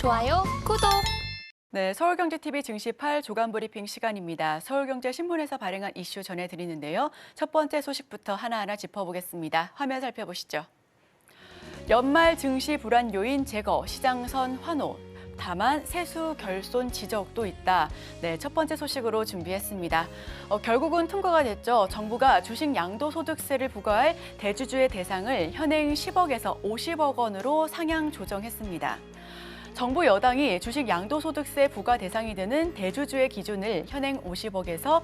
좋아요, 구독! 네, 서울경제TV 증시 8 조간 브리핑 시간입니다. 서울경제신문에서 발행한 이슈 전해드리는데요. 첫 번째 소식부터 하나하나 짚어보겠습니다. 화면 살펴보시죠. 연말 증시 불안 요인 제거, 시장선 환호. 다만 세수 결손 지적도 있다. 네, 첫 번째 소식으로 준비했습니다. 결국은 통과가 됐죠. 정부가 주식 양도소득세를 부과할 대주주의 대상을 현행 10억에서 50억 원으로 상향 조정했습니다. 정부 여당이 주식 양도소득세 부과 대상이 되는 대주주의 기준을 현행 10억에서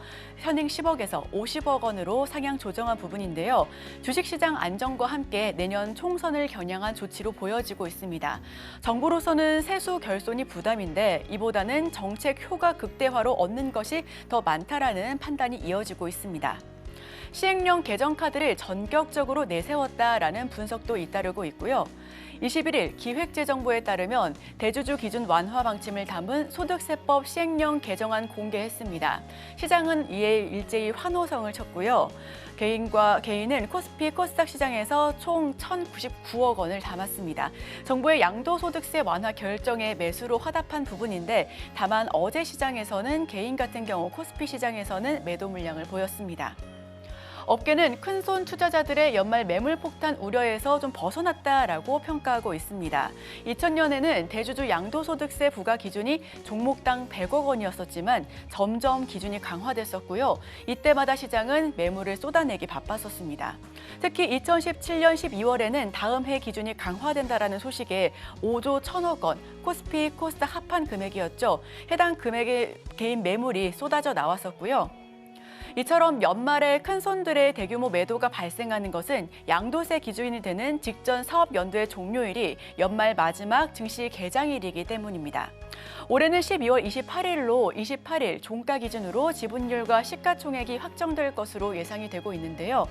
50억 원으로 상향 조정한 부분인데요. 주식시장 안정과 함께 내년 총선을 겨냥한 조치로 보여지고 있습니다. 정부로서는 세수 결손이 부담인데 이보다는 정책 효과 극대화로 얻는 것이 더 많다라는 판단이 이어지고 있습니다. 시행령 개정카드를 전격적으로 내세웠다라는 분석도 잇따르고 있고요. 21일 기획재정부에 따르면 대주주 기준 완화 방침을 담은 소득세법 시행령 개정안 공개했습니다. 시장은 이에 일제히 환호성을 쳤고요. 개인은 코스피 코스닥 시장에서 총 1,099억 원을 담았습니다. 정부의 양도소득세 완화 결정에 매수로 화답한 부분인데 다만 어제 시장에서는 개인 같은 경우 코스피 시장에서는 매도 물량을 보였습니다. 업계는 큰손 투자자들의 연말 매물 폭탄 우려에서 좀 벗어났다라고 평가하고 있습니다. 2000년에는 대주주 양도소득세 부과 기준이 종목당 100억 원이었었지만 점점 기준이 강화됐었고요. 이때마다 시장은 매물을 쏟아내기 바빴었습니다. 특히 2017년 12월에는 다음 해 기준이 강화된다라는 소식에 5조 1,000억 원, 코스피 코스닥 합한 금액이었죠. 해당 금액의 개인 매물이 쏟아져 나왔었고요. 이처럼 연말에 큰손들의 대규모 매도가 발생하는 것은 양도세 기준이 되는 직전 사업 연도의 종료일이 연말 마지막 증시 개장일이기 때문입니다. 올해는 12월 28일로 28일 종가 기준으로 지분율과 시가총액이 확정될 것으로 예상이 되고 있는데요.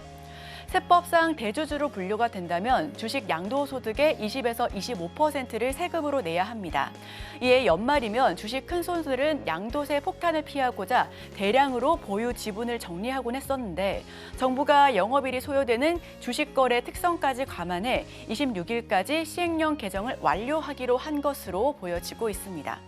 세법상 대주주로 분류가 된다면 주식 양도소득의 20에서 25%를 세금으로 내야 합니다. 이에 연말이면 주식 큰손들은 양도세 폭탄을 피하고자 대량으로 보유 지분을 정리하곤 했었는데 정부가 영업일이 소요되는 주식거래 특성까지 감안해 26일까지 시행령 개정을 완료하기로 한 것으로 보여지고 있습니다.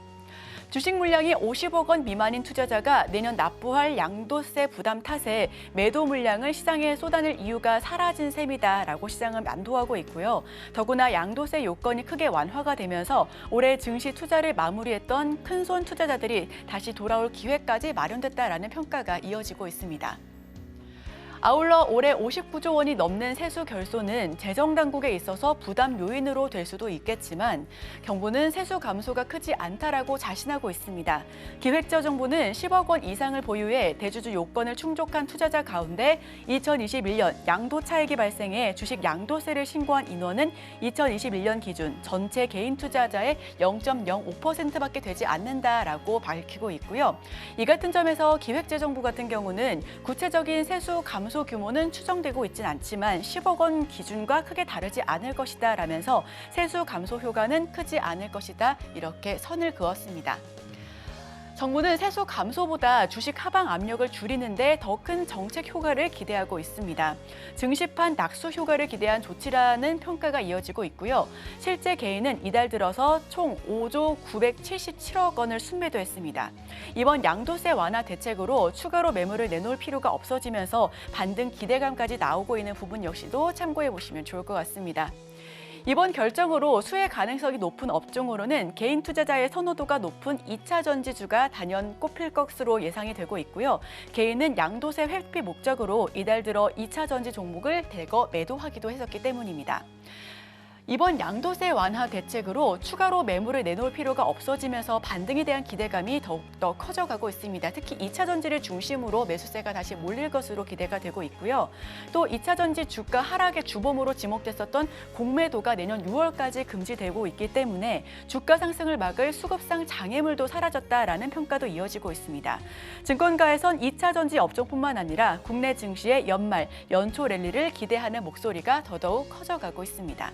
주식 물량이 50억 원 미만인 투자자가 내년 납부할 양도세 부담 탓에 매도 물량을 시장에 쏟아낼 이유가 사라진 셈이다라고 시장은 안도하고 있고요. 더구나 양도세 요건이 크게 완화가 되면서 올해 증시 투자를 마무리했던 큰손 투자자들이 다시 돌아올 기회까지 마련됐다라는 평가가 이어지고 있습니다. 아울러 올해 59조 원이 넘는 세수 결손은 재정당국에 있어서 부담 요인으로 될 수도 있겠지만 정부는 세수 감소가 크지 않다라고 자신하고 있습니다. 기획재정부는 10억 원 이상을 보유해 대주주 요건을 충족한 투자자 가운데 2021년 양도 차익이 발생해 주식 양도세를 신고한 인원은 2021년 기준 전체 개인 투자자의 0.05%밖에 되지 않는다라고 밝히고 있고요. 이 같은 점에서 기획재정부 같은 경우는 구체적인 세수 감소 규모는 추정되고 있진 않지만 10억 원 기준과 크게 다르지 않을 것이다 라면서 세수 감소 효과는 크지 않을 것이다 이렇게 선을 그었습니다. 정부는 세수 감소보다 주식 하방 압력을 줄이는데 더 큰 정책 효과를 기대하고 있습니다. 증시판 낙수 효과를 기대한 조치라는 평가가 이어지고 있고요. 실제 개인은 이달 들어서 총 5조 977억 원을 순매도했습니다. 이번 양도세 완화 대책으로 추가로 매물을 내놓을 필요가 없어지면서 반등 기대감까지 나오고 있는 부분 역시도 참고해 보시면 좋을 것 같습니다. 이번 결정으로 수혜 가능성이 높은 업종으로는 개인 투자자의 선호도가 높은 2차 전지주가 단연 꼽힐 것으로 예상이 되고 있고요. 개인은 양도세 회피 목적으로 이달 들어 2차 전지 종목을 대거 매도하기도 했었기 때문입니다. 이번 양도세 완화 대책으로 추가로 매물을 내놓을 필요가 없어지면서 반등에 대한 기대감이 더욱더 커져가고 있습니다. 특히 2차 전지를 중심으로 매수세가 다시 몰릴 것으로 기대가 되고 있고요. 또 2차 전지 주가 하락의 주범으로 지목됐었던 공매도가 내년 6월까지 금지되고 있기 때문에 주가 상승을 막을 수급상 장애물도 사라졌다라는 평가도 이어지고 있습니다. 증권가에선 2차 전지 업종뿐만 아니라 국내 증시의 연말, 연초 랠리를 기대하는 목소리가 더더욱 커져가고 있습니다.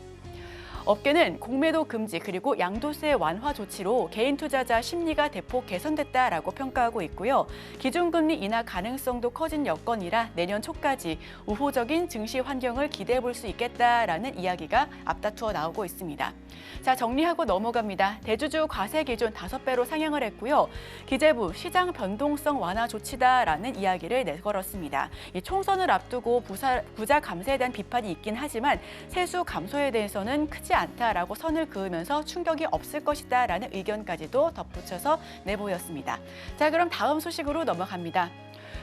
업계는 공매도 금지 그리고 양도세 완화 조치로 개인 투자자 심리가 대폭 개선됐다라고 평가하고 있고요. 기준금리 인하 가능성도 커진 여건이라 내년 초까지 우호적인 증시 환경을 기대해 볼 수 있겠다라는 이야기가 앞다투어 나오고 있습니다. 자, 정리하고 넘어갑니다. 대주주 과세 기준 5배로 상향을 했고요. 기재부 시장 변동성 완화 조치다라는 이야기를 내걸었습니다. 이 총선을 앞두고 부자 감세에 대한 비판이 있긴 하지만 세수 감소에 대해서는 크지 않다라고 선을 그으면서 충격이 없을 것이다라는 의견까지도 덧붙여서 내보였습니다. 자, 그럼 다음 소식으로 넘어갑니다.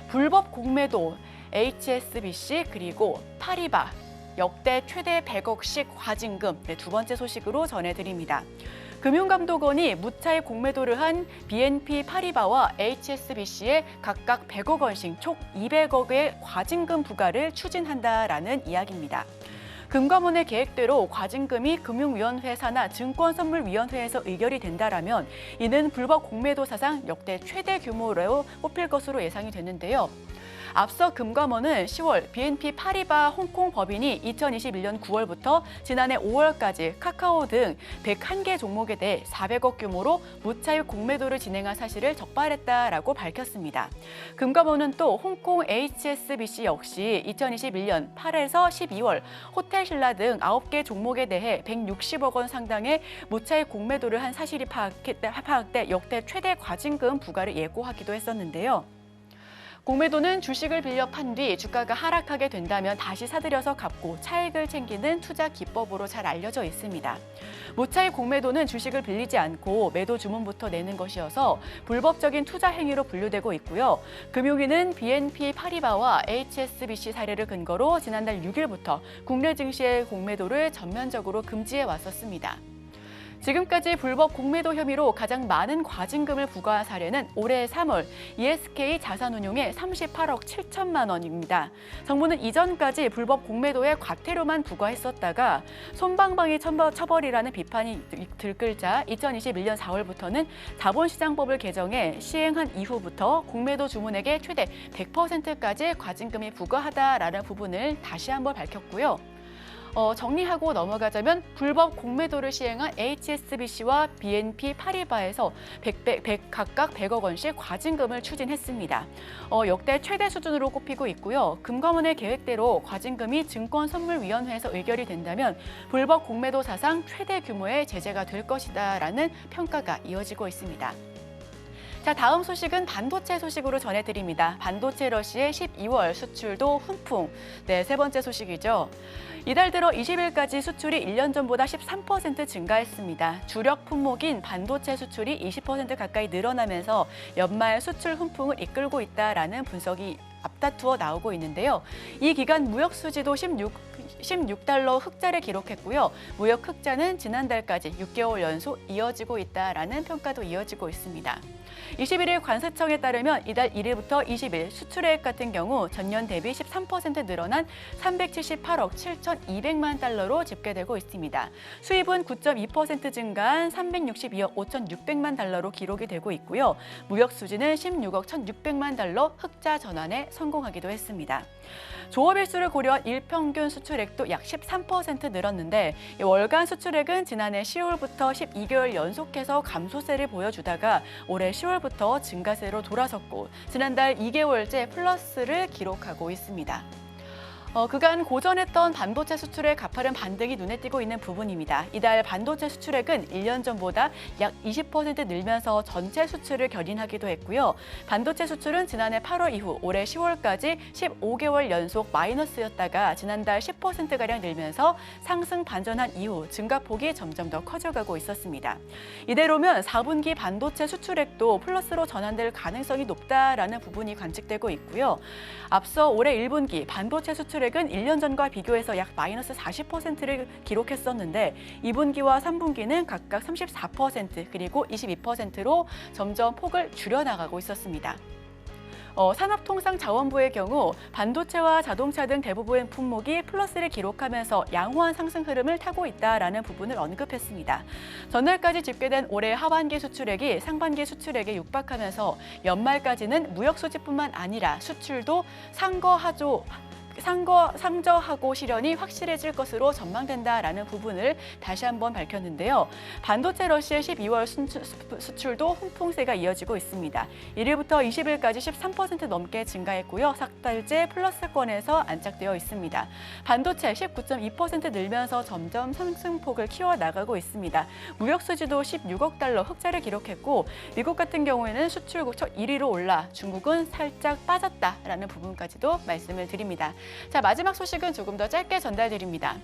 불법 공매도, HSBC 그리고 파리바 역대 최대 100억씩 과징금, 두 번째 소식으로 전해드립니다. 금융감독원이 무차익 공매도를 한 BNP 파리바와 HSBC에 각각 100억 원씩 총 200억의 과징금 부과를 추진한다라는 이야기입니다. 금감원의 계획대로 과징금이 금융위원회 산하 증권선물위원회에서 의결이 된다라면 이는 불법 공매도 사상 역대 최대 규모로 뽑힐 것으로 예상이 되는데요. 앞서 금감원은 10월 BNP 파리바 홍콩 법인이 2021년 9월부터 지난해 5월까지 카카오 등 101개 종목에 대해 400억 규모로 무차익 공매도를 진행한 사실을 적발했다라고 밝혔습니다. 금감원은 또 홍콩 HSBC 역시 2021년 8에서 12월 호텔신라 등 9개 종목에 대해 160억 원 상당의 무차익 공매도를 한 사실이 파악돼 역대 최대 과징금 부과를 예고하기도 했었는데요. 공매도는 주식을 빌려 판 뒤 주가가 하락하게 된다면 다시 사들여서 갚고 차익을 챙기는 투자 기법으로 잘 알려져 있습니다. 무차익 공매도는 주식을 빌리지 않고 매도 주문부터 내는 것이어서 불법적인 투자 행위로 분류되고 있고요. 금융위는 BNP 파리바와 HSBC 사례를 근거로 지난달 6일부터 국내 증시의 공매도를 전면적으로 금지해 왔었습니다. 지금까지 불법 공매도 혐의로 가장 많은 과징금을 부과한 사례는 올해 3월 ESK 자산운용의 38억 7천만 원입니다. 정부는 이전까지 불법 공매도에 과태료만 부과했었다가 솜방망이 처벌이라는 비판이 들끓자 2021년 4월부터는 자본시장법을 개정해 시행한 이후부터 공매도 주문액의 최대 100%까지 과징금이 부과하다라는 부분을 다시 한번 밝혔고요. 정리하고 넘어가자면 불법 공매도를 시행한 HSBC와 BNP 파리바에서 각각 100억 원씩 과징금을 추진했습니다. 역대 최대 수준으로 꼽히고 있고요. 금감원의 계획대로 과징금이 증권선물위원회에서 의결이 된다면 불법 공매도 사상 최대 규모의 제재가 될 것이다라는 평가가 이어지고 있습니다. 자, 다음 소식은 반도체 소식으로 전해드립니다. 반도체 러시의 12월 수출도 훈풍. 네, 세 번째 소식이죠. 이달 들어 20일까지 수출이 1년 전보다 13% 증가했습니다. 주력 품목인 반도체 수출이 20% 가까이 늘어나면서 연말 수출 훈풍을 이끌고 있다라는 분석이 앞다투어 나오고 있는데요. 이 기간 무역 수지도 16달러 흑자를 기록했고요. 무역 흑자는 지난달까지 6개월 연속 이어지고 있다라는 평가도 이어지고 있습니다. 21일 관세청에 따르면 이달 1일부터 20일 수출액 같은 경우 전년 대비 13% 늘어난 378억 7,200만 달러로 집계되고 있습니다. 수입은 9.2% 증가한 362억 5,600만 달러로 기록이 되고 있고요. 무역 수지는 16억 1,600만 달러 흑자 전환에 성공하기도 했습니다. 조업일수를 고려한 일평균 수출액도 약 13% 늘었는데 월간 수출액은 지난해 10월부터 12개월 연속해서 감소세를 보여주다가 올해 10월부터 증가세로 돌아섰고 지난달 2개월째 플러스를 기록하고 있습니다. 그간 고전했던 반도체 수출의 가파른 반등이 눈에 띄고 있는 부분입니다. 이달 반도체 수출액은 1년 전보다 약 20% 늘면서 전체 수출을 견인하기도 했고요. 반도체 수출은 지난해 8월 이후 올해 10월까지 15개월 연속 마이너스였다가 지난달 10%가량 늘면서 상승 반전한 이후 증가폭이 점점 더 커져가고 있었습니다. 이대로면 4분기 반도체 수출액도 플러스로 전환될 가능성이 높다라는 부분이 관측되고 있고요. 앞서 올해 1분기 반도체 수출액은 1년 전과 비교해서 약 마이너스 40%를 기록했었는데 2분기와 3분기는 각각 34% 그리고 22%로 점점 폭을 줄여나가고 있었습니다. 산업통상자원부의 경우 반도체와 자동차 등 대부분의 품목이 플러스를 기록하면서 양호한 상승 흐름을 타고 있다라는 부분을 언급했습니다. 전날까지 집계된 올해 하반기 수출액이 상반기 수출액에 육박하면서 연말까지는 무역 수지뿐만 아니라 수출도 상거하조 상저하고 실현이 확실해질 것으로 전망된다라는 부분을 다시 한번 밝혔는데요. 반도체 러시의 12월 수출도 훈풍세가 이어지고 있습니다. 1일부터 20일까지 13% 넘게 증가했고요. 석 달째 플러스권에서 안착되어 있습니다. 반도체 19.2% 늘면서 점점 상승폭을 키워나가고 있습니다. 무역 수지도 16억 달러 흑자를 기록했고 미국 같은 경우에는 수출국 첫 1위로 올라 중국은 살짝 빠졌다라는 부분까지도 말씀을 드립니다. 자, 마지막 소식은 조금 더 짧게 전달드립니다.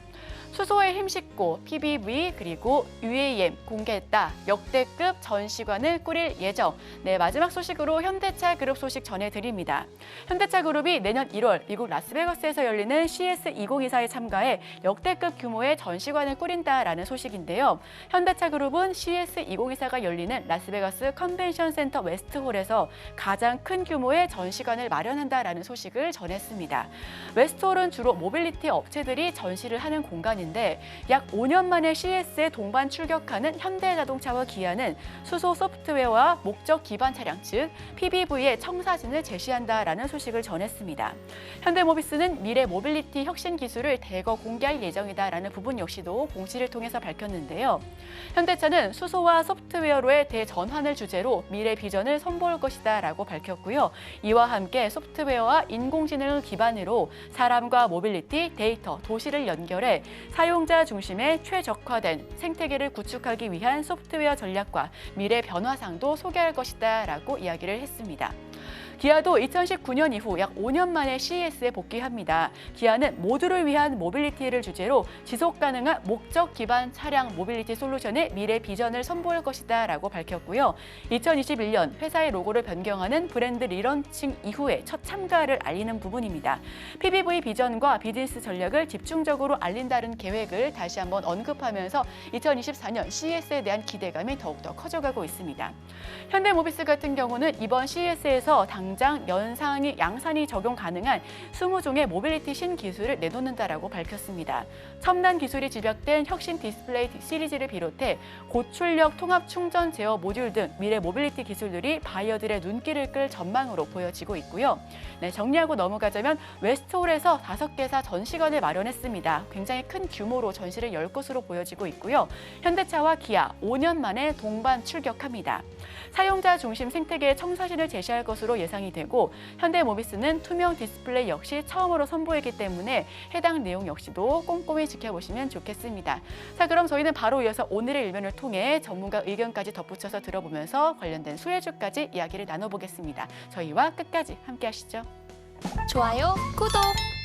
수소에 힘싣고 PBV 그리고 UAM 공개했다. 역대급 전시관을 꾸릴 예정. 네, 마지막 소식으로 현대차 그룹 소식 전해드립니다. 현대차 그룹이 내년 1월 미국 라스베가스에서 열리는 CES 2024에 참가해 역대급 규모의 전시관을 꾸린다라는 소식인데요. 현대차 그룹은 CES 2024가 열리는 라스베가스 컨벤션 센터 웨스트홀에서 가장 큰 규모의 전시관을 마련한다라는 소식을 전했습니다. 웨스트홀은 주로 모빌리티 업체들이 전시를 하는 공간인데 약 5년 만에 CES에 동반 출격하는 현대자동차와 기아는 수소 소프트웨어와 목적 기반 차량 즉 PBV의 청사진을 제시한다라는 소식을 전했습니다. 현대모비스는 미래 모빌리티 혁신 기술을 대거 공개할 예정이다라는 부분 역시도 공시를 통해서 밝혔는데요. 현대차는 수소와 소프트웨어로의 대전환을 주제로 미래 비전을 선보일 것이다라고 밝혔고요. 이와 함께 소프트웨어와 인공지능을 기반으로 사람과 모빌리티, 데이터, 도시를 연결해 사용자 중심의 최적화된 생태계를 구축하기 위한 소프트웨어 전략과 미래 변화상도 소개할 것이다라고 이야기를 했습니다. 기아도 2019년 이후 약 5년 만에 CES에 복귀합니다. 기아는 모두를 위한 모빌리티를 주제로 지속 가능한 목적 기반 차량 모빌리티 솔루션의 미래 비전을 선보일 것이다라고 밝혔고요. 2021년 회사의 로고를 변경하는 브랜드 리런칭 이후에 첫 참가를 알리는 부분입니다. PBV 비전과 비즈니스 전략을 집중적으로 알린다는 계획을 다시 한번 언급하면서 2024년 CES에 대한 기대감이 더욱더 커져가고 있습니다. 현대모비스 같은 경우는 이번 CES에서 당장 양산이 적용 가능한 20종의 모빌리티 신기술을 내놓는다라고 밝혔습니다. 첨단 기술이 집약된 혁신 디스플레이 시리즈를 비롯해 고출력 통합 충전 제어 모듈 등 미래 모빌리티 기술들이 바이어들의 눈길을 끌 전망으로 보여지고 있고요. 네, 정리하고 넘어가자면 웨스트홀에서 5개사 전시관을 마련했습니다. 굉장히 큰 규모로 전시를 열 것으로 보여지고 있고요. 현대차와 기아 5년 만에 동반 출격합니다. 사용자 중심 생태계의 청사진을 제시할 것으로 예상이 되고 현대모비스는 투명 디스플레이 역시 처음으로 선보이기 때문에 해당 내용 역시도 꼼꼼히 지켜보시면 좋겠습니다. 자, 그럼 저희는 바로 이어서 오늘의 일면을 통해 전문가 의견까지 덧붙여서 들어보면서 관련된 수혜주까지 이야기를 나눠보겠습니다. 저희와 끝까지 함께 하시죠. 좋아요, 구독!